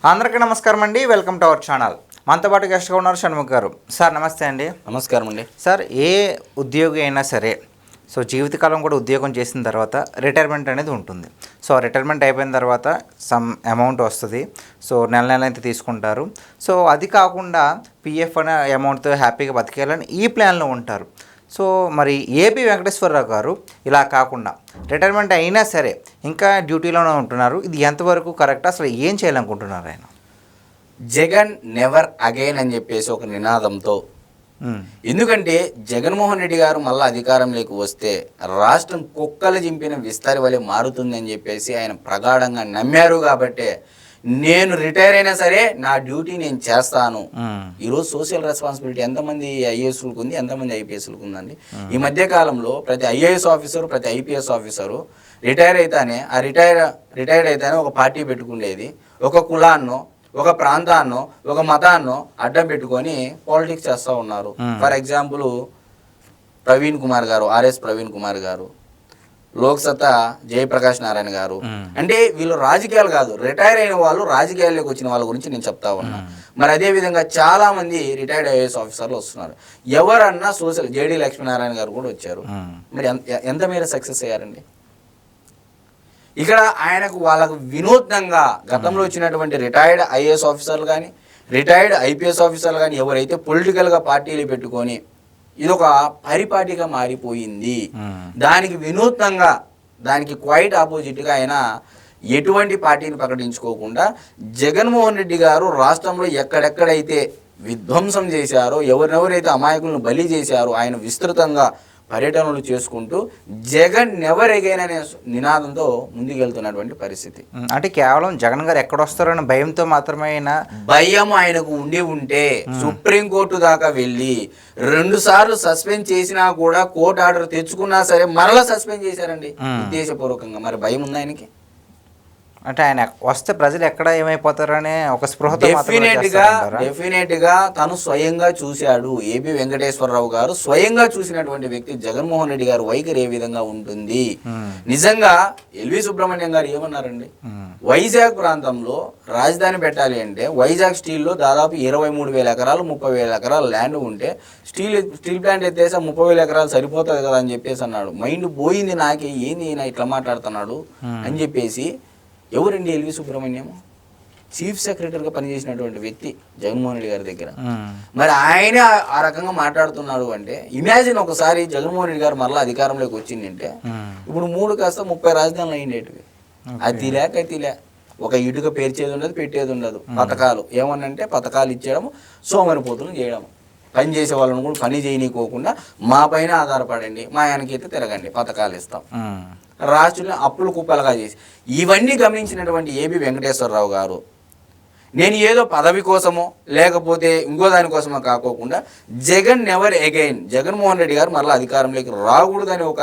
అందరికీ నమస్కారం అండి. Welcome to our channel. మనతో పాటు గెస్ట్గా ఉన్నారు షణ్ముఖ్ గారు. సార్ నమస్తే అండి. నమస్కారం అండి. సార్, ఏ ఉద్యోగి అయినా సరే జీవితకాలం కూడా ఉద్యోగం చేసిన తర్వాత రిటైర్మెంట్ అనేది ఉంటుంది. రిటైర్మెంట్ అయిపోయిన తర్వాత సమ్ అమౌంట్ వస్తుంది. నెల నెల అయితే తీసుకుంటారు. అది కాకుండా పిఎఫ్ అనే అమౌంట్తో హ్యాపీగా బతికేయాలని ఈ ప్లాన్లో ఉంటారు. మరి ఏబి వెంకటేశ్వరరావు గారు ఇలా కాకుండా రిటైర్మెంట్ అయినా సరే ఇంకా డ్యూటీలోనే ఉంటున్నారు. ఇది ఎంతవరకు కరెక్ట్? అసలు ఏం చేయాలనుకుంటున్నారు ఆయన? జగన్ నెవర్ అగైన్ అని చెప్పేసి ఒక నినాదంతో, ఎందుకంటే జగన్మోహన్ రెడ్డి గారు మళ్ళీ అధికారంలోకి వస్తే రాష్ట్రం కుక్కలు చింపిన విస్తరి వలె మారుతుందని చెప్పేసి ఆయన ప్రగాఢంగా నమ్మారు. కాబట్టే నేను రిటైర్ అయినా సరే నా డ్యూటీ నేను చేస్తాను. ఈరోజు సోషల్ రెస్పాన్సిబిలిటీ ఎంతమంది ఐఏఎస్లకు ఉంది, ఎంతమంది ఐపీఎస్లకు ఉందండి? ఈ మధ్య కాలంలో ప్రతి ఐఏఎస్ ఆఫీసరు, ప్రతి ఐపీఎస్ ఆఫీసరు రిటైర్ అయితేనే రిటైర్డ్ అయితేనే ఒక పార్టీ పెట్టుకునేది, ఒక కులాన్నో, ఒక ప్రాంతాన్నో, ఒక మతాన్నో అడ్డం పెట్టుకొని పాలిటిక్స్ చేస్తూ ఉన్నారు. ఫర్ ఎగ్జాంపుల్ ప్రవీణ్ కుమార్ గారు, ఆర్ఎస్ ప్రవీణ్ కుమార్ గారు, లోక్సత్తా జయప్రకాష్ నారాయణ గారు. అంటే వీళ్ళు రాజకీయాలు కాదు, రిటైర్ అయిన వాళ్ళు రాజకీయాల్లోకి వచ్చిన వాళ్ళ గురించి నేను చెప్తా ఉన్నా. మరి అదేవిధంగా చాలా మంది రిటైర్డ్ ఐఏఎస్ ఆఫీసర్లు వస్తున్నారు. ఎవరన్నా సోషల్ జేడీ లక్ష్మీనారాయణ గారు కూడా వచ్చారు. మరి ఎంత మేర సక్సెస్ అయ్యారండి? ఇక్కడ ఆయనకు వాళ్ళకు వినూత్నంగా గతంలో వచ్చినటువంటి రిటైర్డ్ ఐఏఎస్ ఆఫీసర్లు కానీ, రిటైర్డ్ ఐపీఎస్ ఆఫీసర్లు కానీ ఎవరైతే పొలిటికల్గా పార్టీలు పెట్టుకొని ఇదొక పరిపాటిగా మారిపోయింది. దానికి వినూత్నంగా, దానికి క్వైట్ ఆపోజిట్గా ఆయన ఎటువంటి పార్టీని ప్రకటించుకోకుండా జగన్మోహన్ రెడ్డి గారు రాష్ట్రంలో ఎక్కడెక్కడైతే విధ్వంసం చేశారో, ఎవరెవరైతే అమాయకులను బలి చేశారో ఆయన విస్తృతంగా పర్యటనలు చేసుకుంటూ జగన్ నెవర్ అగైన్ అనే నినాదంతో ముందుకెళ్తున్నటువంటి పరిస్థితి. అంటే కేవలం జగన్ గారు ఎక్కడొస్తారని భయంతో మాత్రమే భయం ఆయనకు ఉంటే సుప్రీంకోర్టు దాకా వెళ్ళి 2 సార్లు సస్పెండ్ చేసినా కూడా కోర్టు ఆర్డర్ తెచ్చుకున్నా సరే మరలా సస్పెండ్ చేశారండి ఉద్దేశపూర్వకంగా. మరి భయం ఉంది ఆయనకి? అంటే ఆయన వస్తే ప్రజలు ఎక్కడ ఏమైపోతారనే ఒక స్పృహతో డెఫినెట్ గా తను స్వయంగా చూశాడు. ఏబి వెంకటేశ్వరరావు గారు స్వయంగా చూసినటువంటి వ్యక్తి. జగన్మోహన్ రెడ్డి గారు వైఖరి ఏ విధంగా ఉంటుంది? నిజంగా ఎల్వి సుబ్రహ్మణ్యం గారు ఏమన్నారండి? వైజాగ్ ప్రాంతంలో రాజధాని పెట్టాలి అంటే వైజాగ్ స్టీల్లో దాదాపు 23,000 ఎకరాలు 30,000 ఎకరాలు ల్యాండ్ ఉంటే స్టీల్ ప్లాంట్ ఎత్తేసా 30,000 ఎకరాలు సరిపోతుంది కదా అని చెప్పేసి అన్నాడు. మైండ్ పోయింది నాకే, ఏంది ఈయన ఇట్లా మాట్లాడుతున్నాడు అని చెప్పేసి. ఎవరండి ఎల్వి సుబ్రహ్మణ్యం? చీఫ్ సెక్రటరీగా పనిచేసినటువంటి వ్యక్తి జగన్మోహన్ రెడ్డి గారి దగ్గర. మరి ఆయన ఆ రకంగా మాట్లాడుతున్నాడు అంటే ఇమాజిన్ ఒకసారి జగన్మోహన్ రెడ్డి గారు మరలా అధికారంలోకి వచ్చింది అంటే ఇప్పుడు 3 కాస్త 30 రాజధానులు అయ్యేటివి. అది లే ఒక ఇటుక పేర్చేది ఉండదు, పెట్టేది ఉండదు. పథకాలు ఏమనంటే పథకాలు ఇచ్చేయడం, సోమరిపోతులు చేయడం, పని చేసే వాళ్ళని కూడా పని చేయనీకోకుండా మా పైన ఆధారపడండి, మా ఆయనకైతే తిరగండి, పథకాలు ఇస్తాం. రాష్ట్రంలో అప్పులు కుప్పలుగా చేసి ఇవన్నీ గమనించినటువంటి ఏబి వెంకటేశ్వరరావు గారు నేను ఏదో పదవి కోసమో లేకపోతే ఇంకో దానికోసమో కాకోకుండా జగన్ నెవర్ అగైన్, జగన్మోహన్ రెడ్డి గారు మరలా అధికారంలోకి రాకూడదని ఒక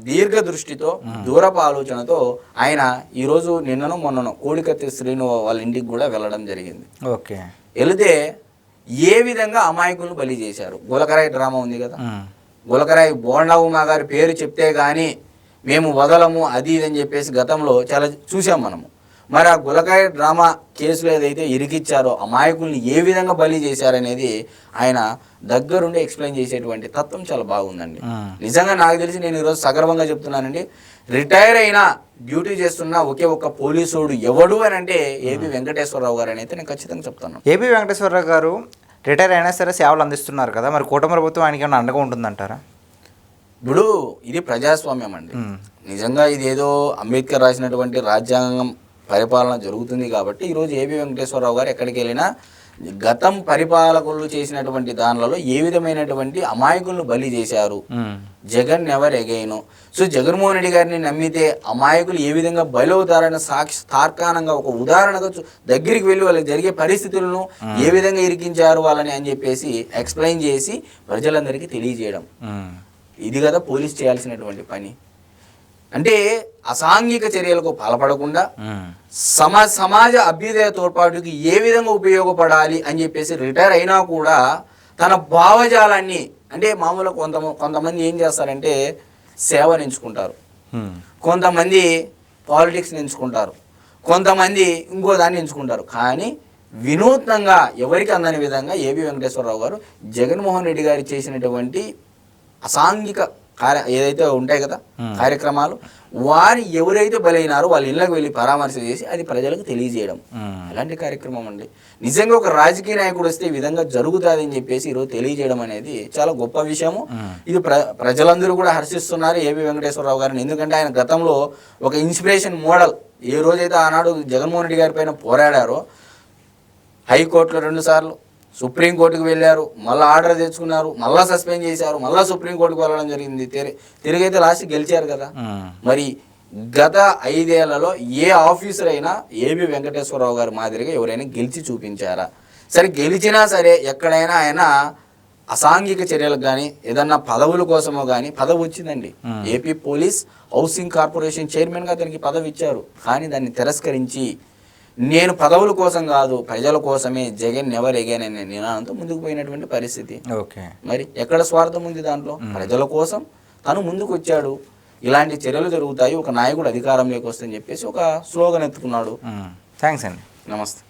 దీర్ఘ దృష్టితో, దూరపు ఆలోచనతో ఆయన ఈరోజు నిన్ననో మొన్ననో కోడికత్తి శ్రీను వాళ్ళ ఇంటికి కూడా వెళ్ళడం జరిగింది. వెళితే ఏ విధంగా అమాయకులను బలి చేశారు. గులకరాయి డ్రామా ఉంది కదా, గులకరాయి బోండా ఉమా గారి పేరు చెప్తే కానీ మేము వదలము అది ఇది అని చెప్పేసి గతంలో చాలా చూసాం మనము. మరి ఆ గులకరాయి డ్రామా కేసులో ఏదైతే ఇరికిచ్చారో అమాయకుల్ని ఏ విధంగా బలి చేశారనేది ఆయన దగ్గరుండి ఎక్స్ప్లెయిన్ చేసేటువంటి తత్వం చాలా బాగుందండి. నిజంగా నాకు తెలిసి నేను ఈరోజు సగర్వంగా చెప్తున్నానండి, రిటైర్ అయినా డ్యూటీ చేస్తున్న ఒకే ఒక్క పోలీసుడు ఎవడు అని అంటే ఏబి వెంకటేశ్వరరావు గారు అని అయితే నేను ఖచ్చితంగా చెప్తాను. ఏబి వెంకటేశ్వరరావు గారు రిటైర్ అయినా సరే సేవలు అందిస్తున్నారు కదా, మరి కూటమి ప్రభుత్వం ఆయనకి ఏమైనా అండగా ఉంటుందంటారా? ఇప్పుడు ఇది ప్రజాస్వామ్యం అండి. నిజంగా ఇది ఏదో అంబేద్కర్ రాసినటువంటి రాజ్యాంగం పరిపాలన జరుగుతుంది కాబట్టి ఈరోజు ఏబి వెంకటేశ్వరరావు గారు ఎక్కడికి వెళ్ళినా గతం పరిపాలకులు చేసినటువంటి దానిలలో ఏ విధమైనటువంటి అమాయకులను బలి చేశారు, జగన్ నెవర్ అగైన్. జగన్మోహన్ రెడ్డి గారిని నమ్మితే అమాయకులు ఏ విధంగా బలి అవుతారని తార్కాణంగా ఒక ఉదాహరణగా దగ్గరికి వెళ్ళి వాళ్ళకి జరిగే పరిస్థితులను ఏ విధంగా ఇరికించారు వాళ్ళని అని చెప్పేసి ఎక్స్ప్లెయిన్ చేసి ప్రజలందరికీ తెలియజేయడం, ఇది కదా పోలీస్ చేయాల్సినటువంటి పని. అంటే అసాంఘిక చర్యలకు పాల్పడకుండా సమాజ అభ్యుదయ తోడ్పాటుకి ఏ విధంగా ఉపయోగపడాలి అని చెప్పేసి రిటైర్ అయినా కూడా తన భావజాలాన్ని, అంటే మామూలుగా కొంతమంది ఏం చేస్తారంటే సేవను ఎంచుకుంటారు, కొంతమంది పాలిటిక్స్ని ఎంచుకుంటారు, కొంతమంది ఇంకో దాన్ని ఎంచుకుంటారు. కానీ వినూత్నంగా ఎవరికి అందని విధంగా ఏబి వెంకటేశ్వరరావు గారు జగన్మోహన్ రెడ్డి గారు చేసినటువంటి అసాంఘిక ఏదైతే ఉంటాయి కదా కార్యక్రమాలు, వారి ఎవరైతే బలైనారో వాళ్ళ ఇళ్ళకి వెళ్ళి పరామర్శ చేసి అది ప్రజలకు తెలియజేయడం, అలాంటి కార్యక్రమం అండి. నిజంగా ఒక రాజకీయ నాయకుడు వస్తే ఈ విధంగా జరుగుతుంది అని చెప్పేసి ఈరోజు తెలియజేయడం అనేది చాలా గొప్ప విషయము. ఇది ప్రజలందరూ కూడా హర్షిస్తున్నారు ఏబి వెంకటేశ్వరరావు గారిని. ఎందుకంటే ఆయన గతంలో ఒక ఇన్స్పిరేషన్ మోడల్. ఏ రోజైతే ఆనాడు జగన్మోహన్ రెడ్డి గారి పైన పోరాడారో, హైకోర్టులో 2 సార్లు, సుప్రీంకోర్టుకు వెళ్ళారు, మళ్ళీ ఆర్డర్ తెచ్చుకున్నారు, మళ్ళీ సస్పెండ్ చేశారు, మళ్ళీ సుప్రీంకోర్టుకు వెళ్ళడం జరిగింది. తిరిగైతే లాస్ట్ గెలిచారు కదా. మరి గత 5 ఏళ్లలో ఏ ఆఫీసర్ అయినా ఏబి వెంకటేశ్వరరావు గారి మాదిరిగా ఎవరైనా గెలిచి చూపించారా? సరే గెలిచినా సరే ఎక్కడైనా ఆయన అసాంఘిక చర్యలకు కానీ ఏదన్నా పదవుల కోసమో కానీ పదవి వచ్చిందండి. ఏపీ పోలీస్ హౌసింగ్ కార్పొరేషన్ చైర్మన్గా అతనికి పదవి ఇచ్చారు. కానీ దాన్ని తిరస్కరించి నేను పదవుల కోసం కాదు ప్రజల కోసమే జగన్ నెవర్ ఎగైన్ అనే నినాదంతో ముందుకు పోయినటువంటి పరిస్థితి. మరి ఎక్కడ స్వార్థం ఉంది దాంట్లో? ప్రజల కోసం తను ముందుకు వచ్చాడు. ఇలాంటి చర్యలు జరుగుతాయి, ఒక నాయకుడు అధికారంలోకి వస్తుందని చెప్పేసి ఒక స్లోగన్ ఎత్తుకున్నాడు. థ్యాంక్స్ అండి. నమస్తే.